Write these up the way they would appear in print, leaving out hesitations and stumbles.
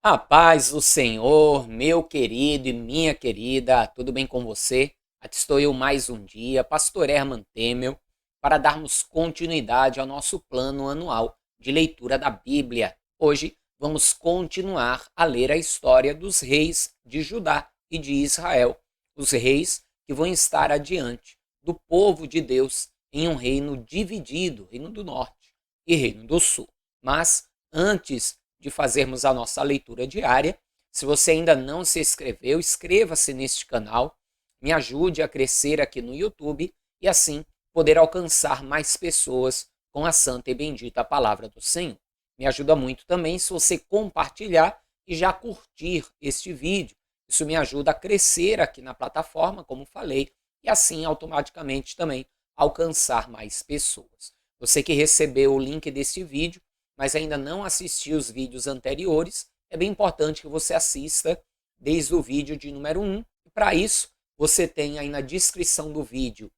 A paz do Senhor, meu querido e minha querida, tudo bem com você? Aqui estou eu mais um dia, Pastor Herman Temel, para darmos continuidade ao nosso plano anual de leitura da Bíblia. Hoje vamos continuar a ler a história dos reis de Judá e de Israel, os reis que vão estar adiante do povo de Deus em um reino dividido, Reino do Norte e Reino do Sul. Mas antes de fazermos a nossa leitura diária, se você ainda não se inscreveu, inscreva-se neste canal, me ajude a crescer aqui no YouTube e assim poder alcançar mais pessoas com a santa e bendita palavra do Senhor. Me ajuda muito também se você compartilhar e já curtir este vídeo. Isso me ajuda a crescer aqui na plataforma, como falei, e assim automaticamente também alcançar mais pessoas. Você que recebeu o link deste vídeo, mas ainda não assistiu os vídeos anteriores, é bem importante que você assista desde o vídeo de número 1. E para isso, você tem aí na descrição do vídeo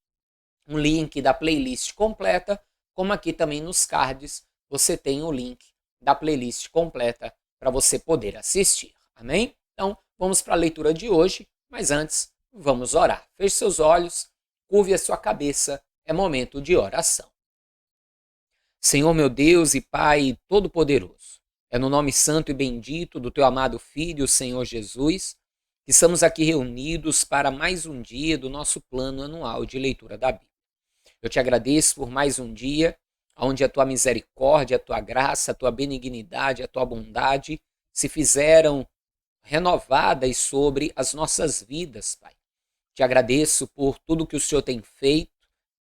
um link da playlist completa, como aqui também nos cards você tem o link da playlist completa para você poder assistir. Amém? Então, vamos para a leitura de hoje, mas antes, vamos orar. Feche seus olhos, curve a sua cabeça, é momento de oração. Senhor meu Deus e Pai Todo-Poderoso, é no nome santo e bendito do Teu amado Filho, Senhor Jesus, que estamos aqui reunidos para mais um dia do nosso plano anual de leitura da Bíblia. Eu te agradeço por mais um dia, onde a Tua misericórdia, a Tua graça, a Tua benignidade, a Tua bondade se fizeram renovadas sobre as nossas vidas, Pai. Te agradeço por tudo que o Senhor tem feito,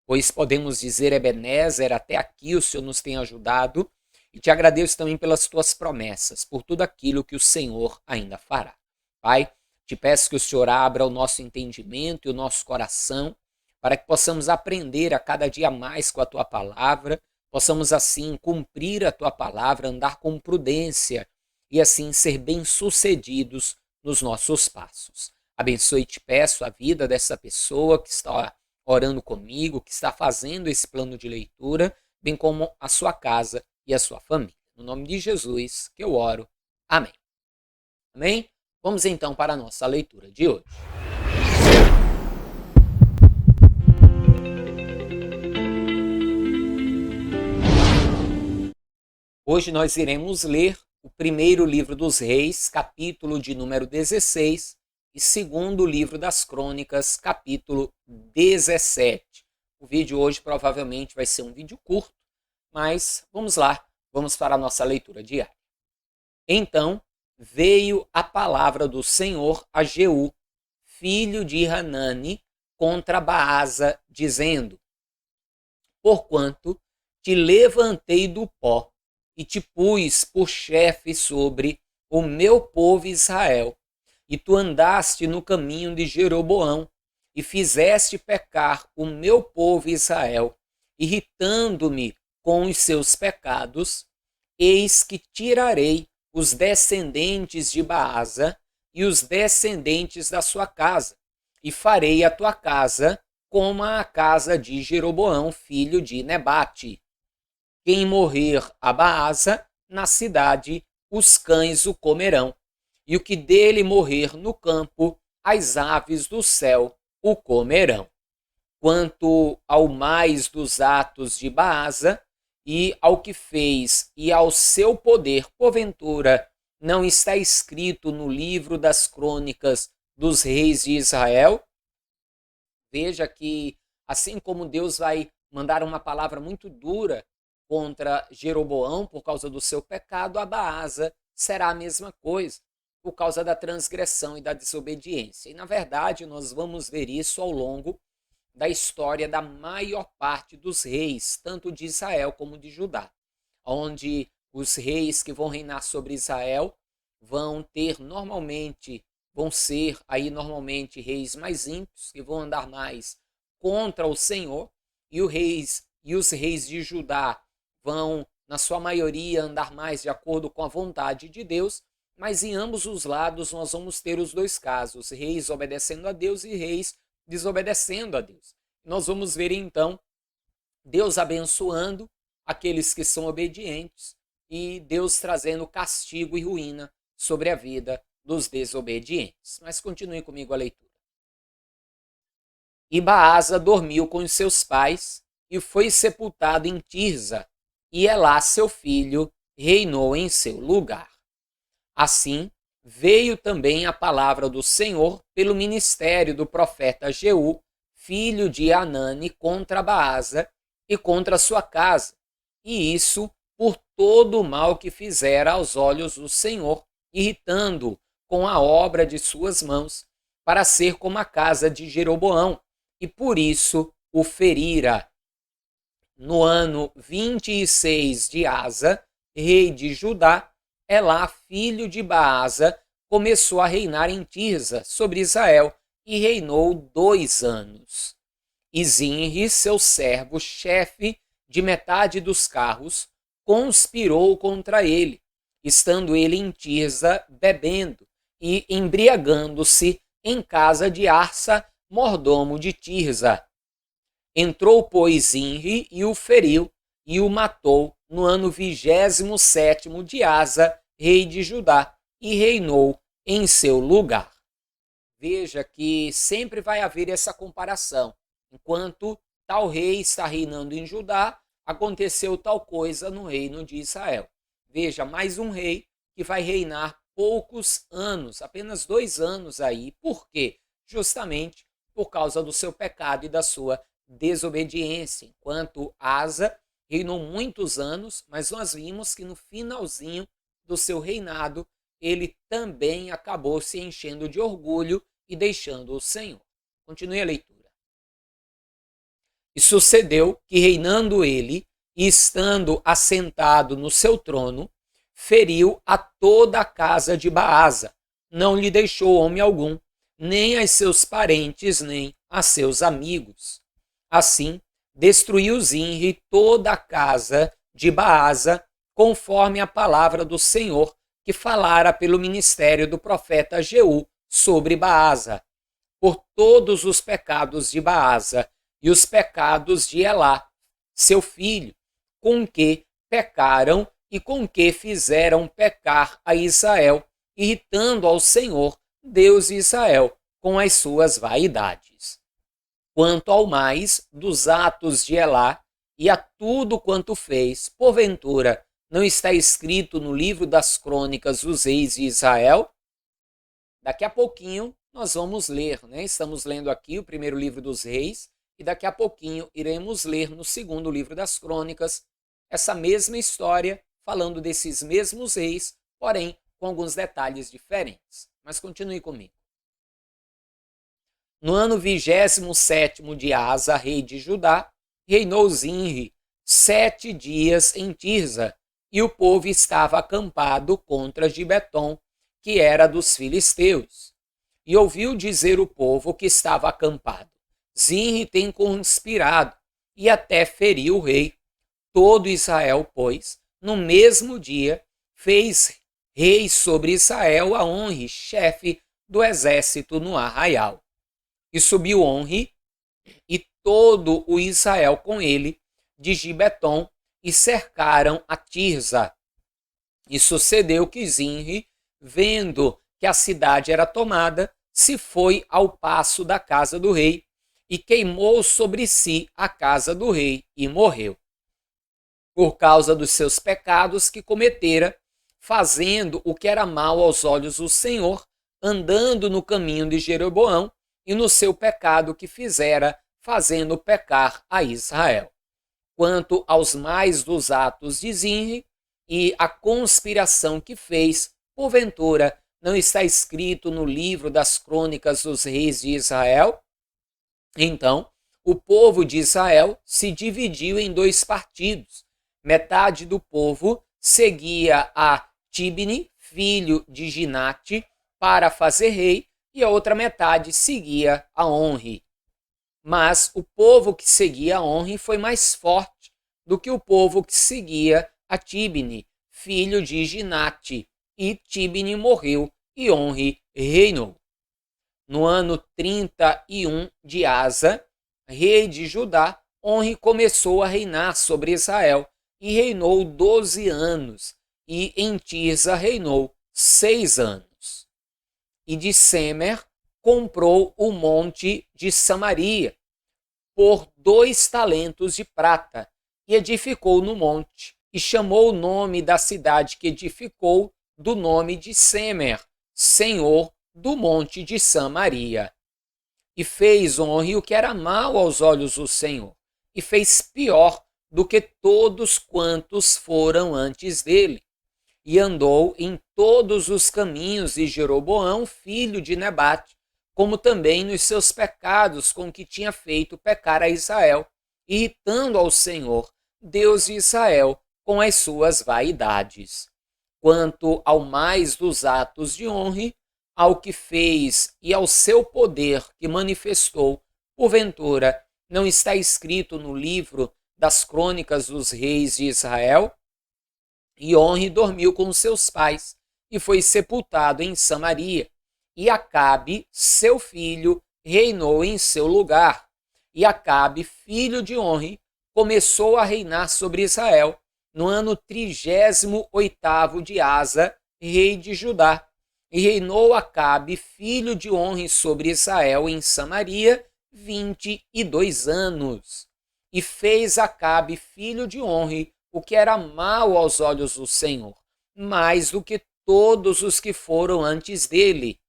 pois podemos dizer, Ebenezer, até aqui o Senhor nos tem ajudado, e te agradeço também pelas tuas promessas, por tudo aquilo que o Senhor ainda fará. Pai, te peço que o Senhor abra o nosso entendimento e o nosso coração, para que possamos aprender a cada dia mais com a tua palavra, possamos assim cumprir a tua palavra, andar com prudência e assim ser bem-sucedidos nos nossos passos. Abençoe e te peço a vida dessa pessoa que está orando comigo, que está fazendo esse plano de leitura, bem como a sua casa e a sua família. No nome de Jesus que eu oro. Amém. Amém? Vamos então para a nossa leitura de hoje. Hoje nós iremos ler o primeiro livro dos Reis, capítulo de número 16, e segundo livro das Crônicas, capítulo 17. O vídeo hoje provavelmente vai ser um vídeo curto, mas vamos lá, vamos para a nossa leitura diária. Então veio a palavra do Senhor a Jeú, filho de Hanani, contra Baasa, dizendo: Porquanto te levantei do pó e te pus por chefe sobre o meu povo Israel, e tu andaste no caminho de Jeroboão, e fizeste pecar o meu povo Israel, irritando-me com os seus pecados, eis que tirarei os descendentes de Baasa e os descendentes da sua casa, e farei a tua casa como a casa de Jeroboão, filho de Nebate. Quem morrer a Baasa, na cidade, os cães o comerão, e o que dele morrer no campo, as aves do céu o comerão. Quanto ao mais dos atos de Baasa, e ao que fez, e ao seu poder, porventura, não está escrito no livro das crônicas dos reis de Israel? Veja que, assim como Deus vai mandar uma palavra muito dura contra Jeroboão por causa do seu pecado, a Baasa será a mesma coisa, por causa da transgressão e da desobediência. E, na verdade, nós vamos ver isso ao longo da história da maior parte dos reis, tanto de Israel como de Judá, onde os reis que vão reinar sobre Israel vão ser aí normalmente reis mais ímpios, que vão andar mais contra o Senhor, e os reis de Judá vão, na sua maioria, andar mais de acordo com a vontade de Deus, mas em ambos os lados nós vamos ter os dois casos, reis obedecendo a Deus e reis desobedecendo a Deus. Nós vamos ver então Deus abençoando aqueles que são obedientes e Deus trazendo castigo e ruína sobre a vida dos desobedientes. Mas continue comigo a leitura. E Baasa dormiu com os seus pais e foi sepultado em Tirza, e Elá, seu filho, reinou em seu lugar. Assim, veio também a palavra do Senhor pelo ministério do profeta Jeú, filho de Anani, contra Baasa e contra sua casa, e isso por todo o mal que fizera aos olhos do Senhor, irritando-o com a obra de suas mãos, para ser como a casa de Jeroboão, e por isso o ferira. No ano 26 de Asa, rei de Judá, Elá, filho de Baasa, começou a reinar em Tirza sobre Israel e reinou 2 anos. E Zinri, seu servo, chefe de metade dos carros, conspirou contra ele, estando ele em Tirza bebendo e embriagando-se em casa de Arsa, mordomo de Tirza. Entrou, pois, Zinri e o feriu e o matou no ano 27º de Asa, rei de Judá, e reinou em seu lugar. Veja que sempre vai haver essa comparação. Enquanto tal rei está reinando em Judá, aconteceu tal coisa no reino de Israel. Veja, mais um rei que vai reinar poucos anos, apenas 2 anos aí. Por quê? Justamente por causa do seu pecado e da sua desobediência. Enquanto Asa reinou muitos anos, mas nós vimos que no finalzinho do seu reinado, ele também acabou se enchendo de orgulho e deixando o Senhor. Continue a leitura. E sucedeu que, reinando ele e estando assentado no seu trono, feriu a toda a casa de Baasa, não lhe deixou homem algum, nem a seus parentes, nem a seus amigos. Assim, destruiu Zinri toda a casa de Baasa, conforme a palavra do Senhor, que falara pelo ministério do profeta Jeú sobre Baasa, por todos os pecados de Baasa e os pecados de Elá, seu filho, com que pecaram e com que fizeram pecar a Israel, irritando ao Senhor, Deus de Israel, com as suas vaidades. Quanto ao mais dos atos de Elá e a tudo quanto fez, porventura, não está escrito no livro das crônicas dos reis de Israel? Daqui a pouquinho nós vamos ler, né? Estamos lendo aqui o primeiro livro dos reis e daqui a pouquinho iremos ler no segundo livro das crônicas essa mesma história, falando desses mesmos reis, porém com alguns detalhes diferentes. Mas continue comigo. No ano 27º de Asa, rei de Judá, reinou Zinri 7 dias em Tirza, e o povo estava acampado contra Gibeton, que era dos filisteus. E ouviu dizer o povo que estava acampado: Zinri tem conspirado, e até feriu o rei. Todo Israel, pois, no mesmo dia, fez rei sobre Israel a Onri, chefe do exército no arraial. E subiu Onri e todo o Israel com ele de Gibeton e cercaram a Tirza. E sucedeu que Zinri, vendo que a cidade era tomada, se foi ao paço da casa do rei e queimou sobre si a casa do rei e morreu, por causa dos seus pecados que cometera, fazendo o que era mal aos olhos do Senhor, andando no caminho de Jeroboão, e no seu pecado que fizera, fazendo pecar a Israel. Quanto aos mais dos atos de Zinri e a conspiração que fez, porventura não está escrito no livro das crônicas dos reis de Israel? Então, o povo de Israel se dividiu em 2 partidos. Metade do povo seguia a Tibni, filho de Ginate, para fazer rei, e a outra metade seguia a Onri. Mas o povo que seguia a Onri foi mais forte do que o povo que seguia a Tibni, filho de Ginate, e Tibni morreu e Onri reinou. No ano 31 de Asa, rei de Judá, Onri começou a reinar sobre Israel e reinou 12 anos, e em Tirza reinou 6 anos. E de Semer comprou o monte de Samaria por 2 talentos de prata e edificou no monte, e chamou o nome da cidade que edificou do nome de Semer, senhor do monte de Samaria. E fez honra o que era mal aos olhos do Senhor, e fez pior do que todos quantos foram antes dele. E andou em todos os caminhos de Jeroboão, filho de Nebate, como também nos seus pecados com que tinha feito pecar a Israel, irritando ao Senhor, Deus de Israel, com as suas vaidades. Quanto ao mais dos atos de honra, ao que fez e ao seu poder que manifestou, porventura, não está escrito no livro das crônicas dos reis de Israel? E Honre dormiu com seus pais e foi sepultado em Samaria. E Acabe, seu filho, reinou em seu lugar. E Acabe, filho de Honre, começou a reinar sobre Israel no ano 38º de Asa, rei de Judá. E reinou Acabe, filho de Honre, sobre Israel em Samaria 22 anos. E fez Acabe, filho de Honre, o que era mal aos olhos do Senhor, mais do que todos os que foram antes dele.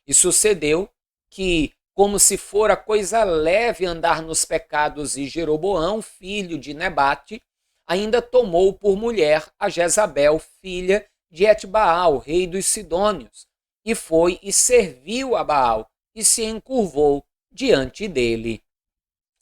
E sucedeu que, como se fora coisa leve andar nos pecados de Jeroboão, filho de Nebate, ainda tomou por mulher a Jezabel, filha de Etbaal, rei dos Sidônios, e foi e serviu a Baal, e se encurvou diante dele.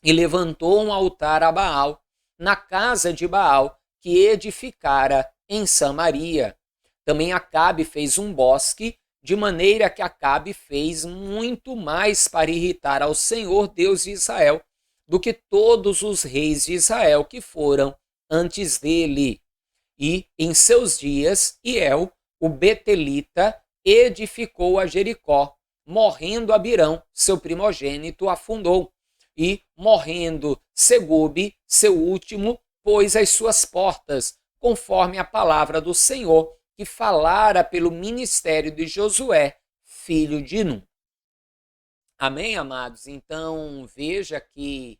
E levantou um altar a Baal, na casa de Baal, que edificara em Samaria. Também Acabe fez um bosque, de maneira que Acabe fez muito mais para irritar ao Senhor Deus de Israel, do que todos os reis de Israel que foram antes dele. E em seus dias, Iel, o Betelita, edificou a Jericó, morrendo Abirão, seu primogênito, afundou. E, morrendo Segube, seu último, pôs as suas portas, conforme a palavra do Senhor, que falara pelo ministério de Josué, filho de Num. Amém, amados? Então, veja que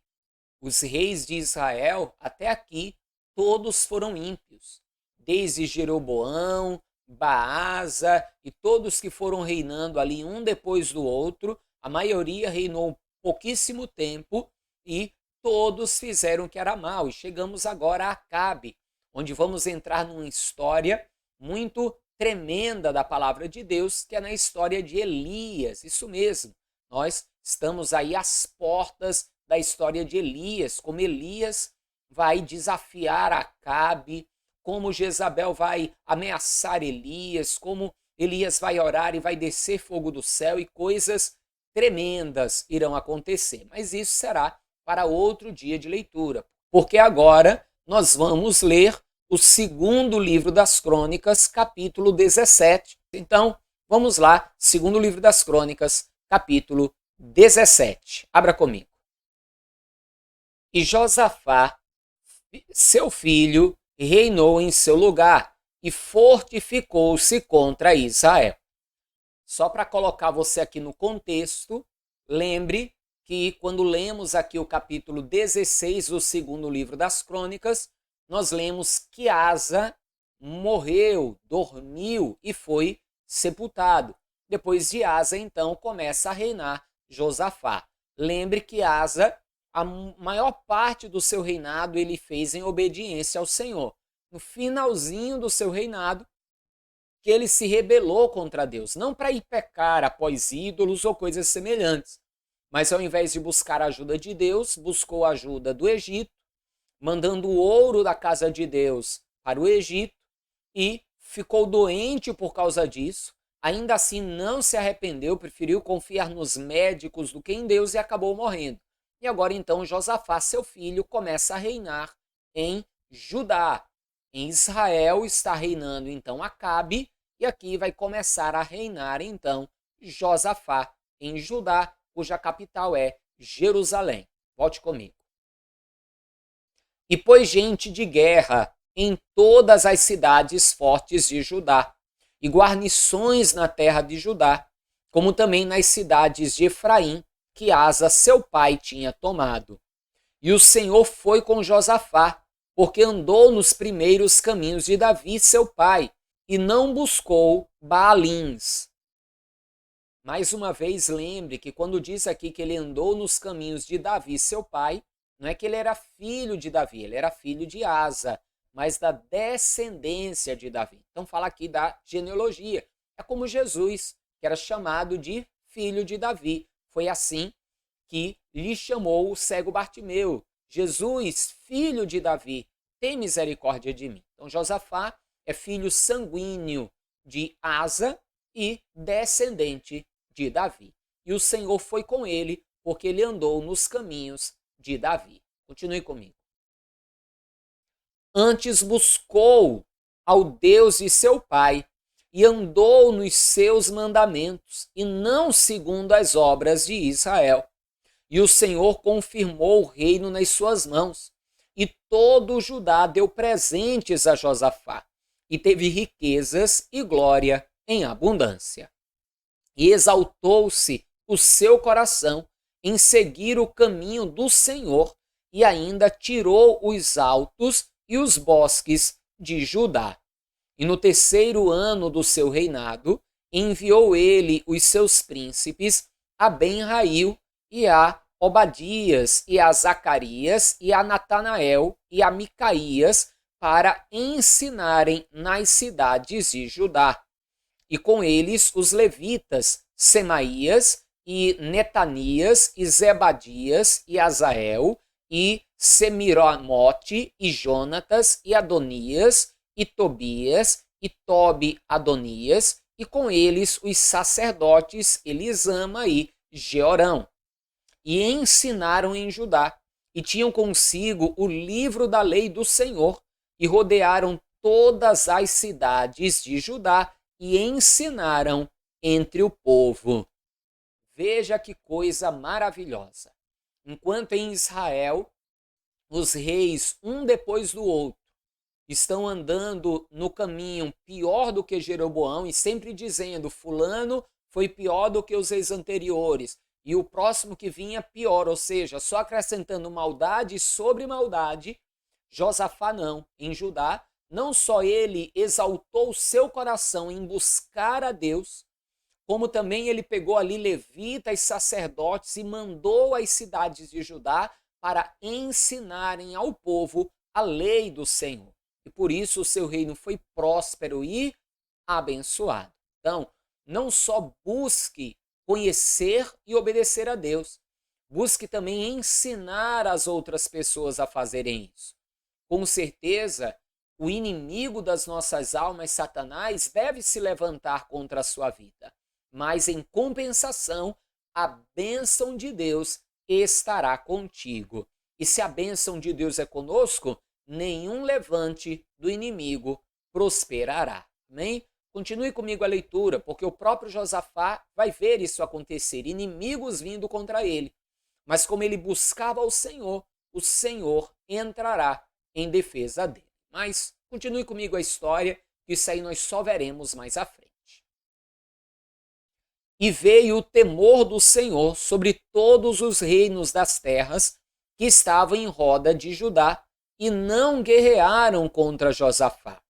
os reis de Israel, até aqui, todos foram ímpios. Desde Jeroboão, Baasa e todos que foram reinando ali um depois do outro, a maioria reinou pouquíssimo tempo e todos fizeram o que era mal. E chegamos agora a Acabe, onde vamos entrar numa história muito tremenda da palavra de Deus, que é na história de Elias. Isso mesmo, nós estamos aí às portas da história de Elias, como Elias vai desafiar Acabe, como Jezabel vai ameaçar Elias, como Elias vai orar e vai descer fogo do céu e coisas tremendas irão acontecer. Mas isso será para outro dia de leitura, porque agora nós vamos ler o segundo livro das Crônicas, capítulo 17. Então, vamos lá, segundo livro das Crônicas, capítulo 17. Abra comigo. E Josafá, seu filho, reinou em seu lugar e fortificou-se contra Israel. Só para colocar você aqui no contexto, lembre que quando lemos aqui o capítulo 16 do segundo livro das Crônicas, nós lemos que Asa morreu, dormiu e foi sepultado. Depois de Asa, então, começa a reinar Josafá. Lembre que Asa, a maior parte do seu reinado, ele fez em obediência ao Senhor. No finalzinho do seu reinado, que ele se rebelou contra Deus, não para ir pecar após ídolos ou coisas semelhantes, mas ao invés de buscar a ajuda de Deus, buscou a ajuda do Egito, mandando o ouro da casa de Deus para o Egito, e ficou doente por causa disso. Ainda assim não se arrependeu, preferiu confiar nos médicos do que em Deus e acabou morrendo. E agora então Josafá, seu filho, começa a reinar em Judá. Em Israel está reinando então Acabe, e aqui vai começar a reinar então Josafá em Judá, cuja capital é Jerusalém. Volte comigo. E pôs gente de guerra em todas as cidades fortes de Judá, e guarnições na terra de Judá, como também nas cidades de Efraim, que Asa, seu pai, tinha tomado. E o Senhor foi com Josafá, porque andou nos primeiros caminhos de Davi, seu pai, e não buscou Baalins. Mais uma vez, lembre que quando diz aqui que ele andou nos caminhos de Davi, seu pai, não é que ele era filho de Davi, ele era filho de Asa, mas da descendência de Davi. Então fala aqui da genealogia. É como Jesus, que era chamado de filho de Davi. Foi assim que lhe chamou o cego Bartimeu. Jesus, filho de Davi, tem misericórdia de mim. Então Josafá é filho sanguíneo de Asa e descendente de Davi. E o Senhor foi com ele, porque ele andou nos caminhos de Davi. Continue comigo. Antes buscou ao Deus de seu pai e andou nos seus mandamentos, e não segundo as obras de Israel. E o Senhor confirmou o reino nas suas mãos, e todo o Judá deu presentes a Josafá, e teve riquezas e glória em abundância. E exaltou-se o seu coração em seguir o caminho do Senhor, e ainda tirou os altos e os bosques de Judá. E no terceiro ano do seu reinado, enviou ele os seus príncipes a Ben-Rail e a Obadias e a Zacarias e a Natanael e a Micaías para ensinarem nas cidades de Judá. E com eles os levitas Semaías e Netanias e Zebadias e Azael e Semiromote e Jonatas e Adonias e Tobias e Tobi-Adonias, e com eles os sacerdotes Elisama e Georão. E ensinaram em Judá, e tinham consigo o livro da lei do Senhor, e rodearam todas as cidades de Judá, e ensinaram entre o povo. Veja que coisa maravilhosa. Enquanto em Israel, os reis, um depois do outro, estão andando no caminho pior do que Jeroboão e sempre dizendo, fulano foi pior do que os reis anteriores e o próximo que vinha pior, ou seja, só acrescentando maldade sobre maldade. Josafá não, em Judá, não só ele exaltou o seu coração em buscar a Deus, como também ele pegou ali levitas, sacerdotes e mandou às cidades de Judá para ensinarem ao povo a lei do Senhor. E por isso o seu reino foi próspero e abençoado. Então, não só busque conhecer e obedecer a Deus, busque também ensinar as outras pessoas a fazerem isso. Com certeza, o inimigo das nossas almas, Satanás, deve se levantar contra a sua vida. Mas em compensação, a bênção de Deus estará contigo. E se a bênção de Deus é conosco, nenhum levante do inimigo prosperará. Amém? Continue comigo a leitura, porque o próprio Josafá vai ver isso acontecer, inimigos vindo contra ele. Mas como ele buscava o Senhor entrará em defesa dele. Mas continue comigo a história, que isso aí nós só veremos mais à frente. E veio o temor do Senhor sobre todos os reinos das terras que estavam em roda de Judá, e não guerrearam contra Josafá.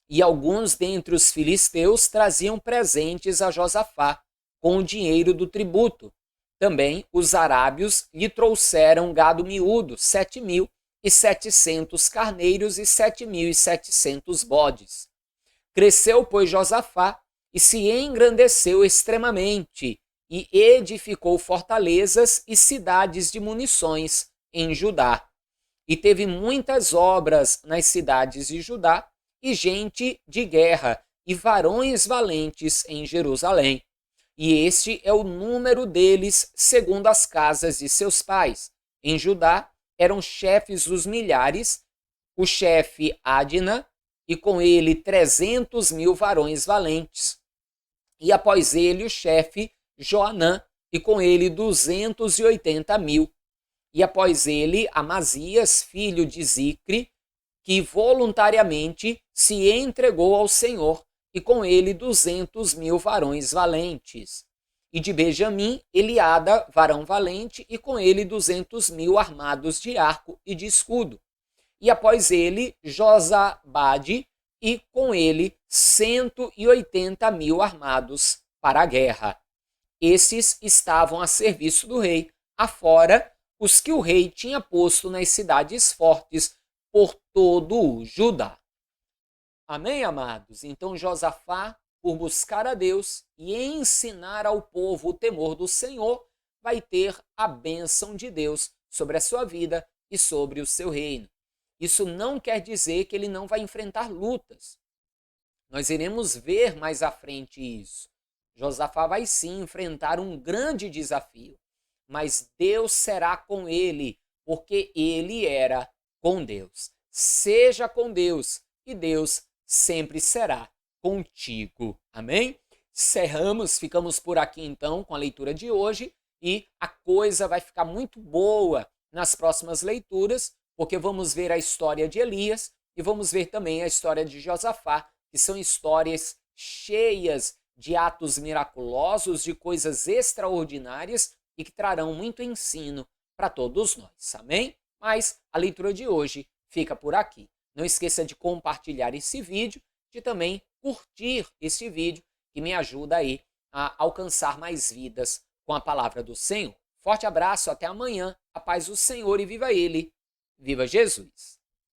E alguns dentre os filisteus traziam presentes a Josafá, com o dinheiro do tributo. Também os arábios lhe trouxeram gado miúdo, 7.700 carneiros e 7.700 bodes. Cresceu, pois, Josafá, e se engrandeceu extremamente, e edificou fortalezas e cidades de munições em Judá. E teve muitas obras nas cidades de Judá, e gente de guerra, e varões valentes em Jerusalém. E este é o número deles segundo as casas de seus pais. Em Judá eram chefes dos milhares, o chefe Adna, e com ele 300.000 varões valentes. E após ele o chefe Joanã, e com ele 280.000. E após ele Amazias, filho de Zicre, que voluntariamente se entregou ao Senhor, e com ele 200.000 varões valentes. E de Benjamim, Eliada, varão valente, e com ele 200.000 armados de arco e de escudo. E após ele, Josabade, e com ele 180.000 armados para a guerra. Esses estavam a serviço do rei, afora os que o rei tinha posto nas cidades fortes por todo o Judá. Amém, amados? Então Josafá, por buscar a Deus e ensinar ao povo o temor do Senhor, vai ter a bênção de Deus sobre a sua vida e sobre o seu reino. Isso não quer dizer que ele não vai enfrentar lutas. Nós iremos ver mais à frente isso. Josafá vai sim enfrentar um grande desafio, mas Deus será com ele, porque ele era com Deus. Seja com Deus e Deus sempre será contigo. Amém? Ficamos por aqui então com a leitura de hoje e a coisa vai ficar muito boa nas próximas leituras, porque vamos ver a história de Elias e vamos ver também a história de Josafá, que são histórias cheias de atos miraculosos, de coisas extraordinárias e que trarão muito ensino para todos nós. Amém? Mas a leitura de hoje fica por aqui. Não esqueça de compartilhar esse vídeo, de também curtir esse vídeo, que me ajuda aí a alcançar mais vidas com a palavra do Senhor. Forte abraço, até amanhã. A paz do Senhor e viva Ele. Viva Jesus!